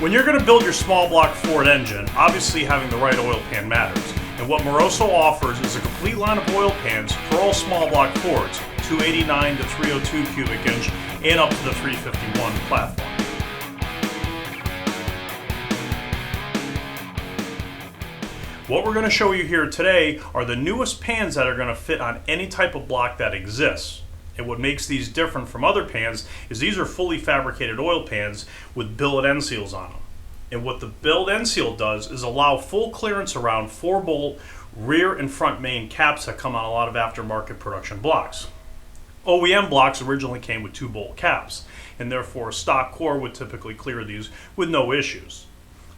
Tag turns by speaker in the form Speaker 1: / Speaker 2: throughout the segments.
Speaker 1: When you're going to build your small block Ford engine, obviously having the right oil pan matters. And what Moroso offers is a complete line of oil pans for all small block Fords, 289 to 302 cubic inch and up to the 351 platform. What we're going to show you here today are the newest pans that are going to fit on any type of block that exists. And what makes these different from other pans is these are fully fabricated oil pans with billet end seals on them. And what the billet end seal does is allow full clearance around 4-bolt rear and front main caps that come on a lot of aftermarket production blocks. OEM blocks originally came with 2-bolt caps, and therefore a stock core would typically clear these with no issues.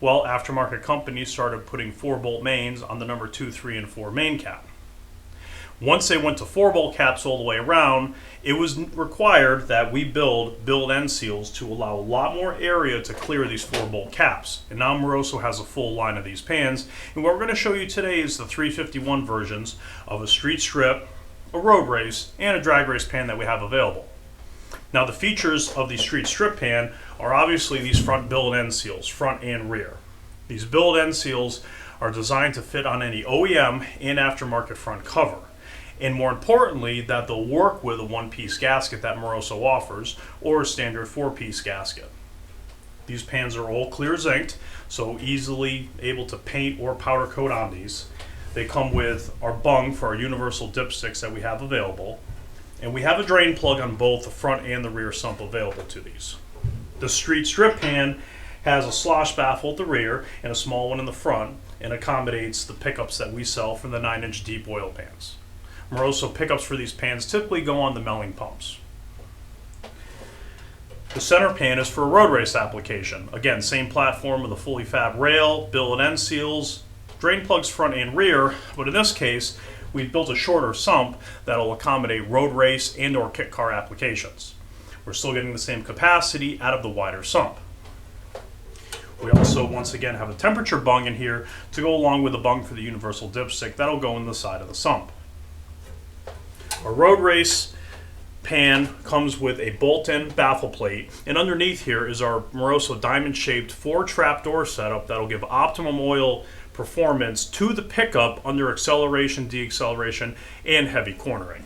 Speaker 1: Well, aftermarket companies started putting 4-bolt mains on the number 2, 3, and 4 main cap. Once they went to 4-bolt caps all the way around, it was required that we build billet end seals to allow a lot more area to clear these 4-bolt caps. And now Moroso has a full line of these pans. And what we're going to show you today is the 351 versions of a street strip, a road race, and a drag race pan that we have available. Now the features of the street strip pan are obviously these front billet end seals, front and rear. These billet end seals are designed to fit on any OEM and aftermarket front cover. And more importantly, that they'll work with a 1-piece gasket that Moroso offers, or a standard 4-piece gasket. These pans are all clear zinced, so easily able to paint or powder coat on these. They come with our bung for our universal dipsticks that we have available. And we have a drain plug on both the front and the rear sump available to these. The street strip pan has a slosh baffle at the rear and a small one in the front, and accommodates the pickups that we sell from the 9-inch deep oil pans. Moroso pickups for these pans typically go on the milling pumps. The center pan is for a road race application. Again, same platform with a fully fab rail, billet end seals, drain plugs front and rear, but in this case, we've built a shorter sump that will accommodate road race and or kit car applications. We're still getting the same capacity out of the wider sump. We also, once again, have a temperature bung in here to go along with the bung for the universal dipstick that'll go in the side of the sump. Our road race pan comes with a Bolton baffle plate, and underneath here is our Moroso diamond-shaped 4-trapdoor setup that'll give optimum oil performance to the pickup under acceleration, deacceleration, and heavy cornering.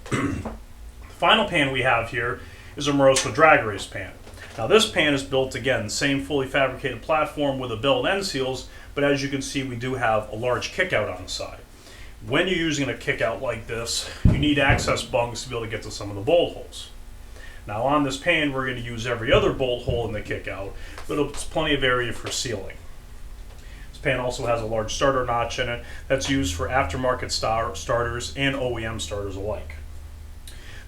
Speaker 1: The final pan we have here is a Moroso Drag-Race Pan. Now this pan is built, again, same fully fabricated platform with a billet end seals, but as you can see, we do have a large kickout on the side. When you're using a kickout like this, you need access bungs to be able to get to some of the bolt holes. Now on this pan, we're going to use every other bolt hole in the kickout, but it's plenty of area for sealing. This pan also has a large starter notch in it that's used for aftermarket starters and OEM starters alike.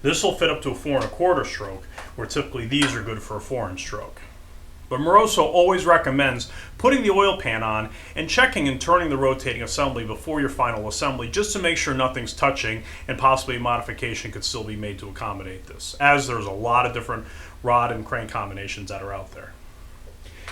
Speaker 1: This will fit up to a 4 1/4 stroke, where typically these are good for a 4-inch stroke. But Moroso always recommends putting the oil pan on and checking and turning the rotating assembly before your final assembly, just to make sure nothing's touching, and possibly a modification could still be made to accommodate this, as there's a lot of different rod and crank combinations that are out there.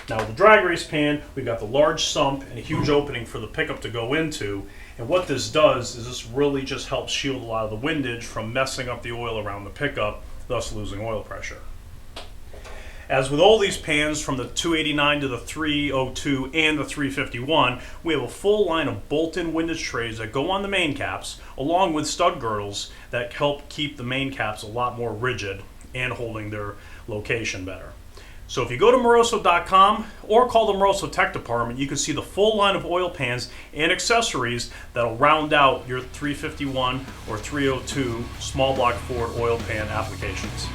Speaker 1: Now with the drag race pan, we've got the large sump and a huge opening for the pickup to go into, and what this does is this really just helps shield a lot of the windage from messing up the oil around the pickup, thus losing oil pressure. As with all these pans, from the 289 to the 302 and the 351, we have a full line of Bolton windage trays that go on the main caps, along with stud girdles that help keep the main caps a lot more rigid and holding their location better. So if you go to Moroso.com or call the Moroso Tech Department, you can see the full line of oil pans and accessories that'll round out your 351 or 302 small block Ford oil pan applications.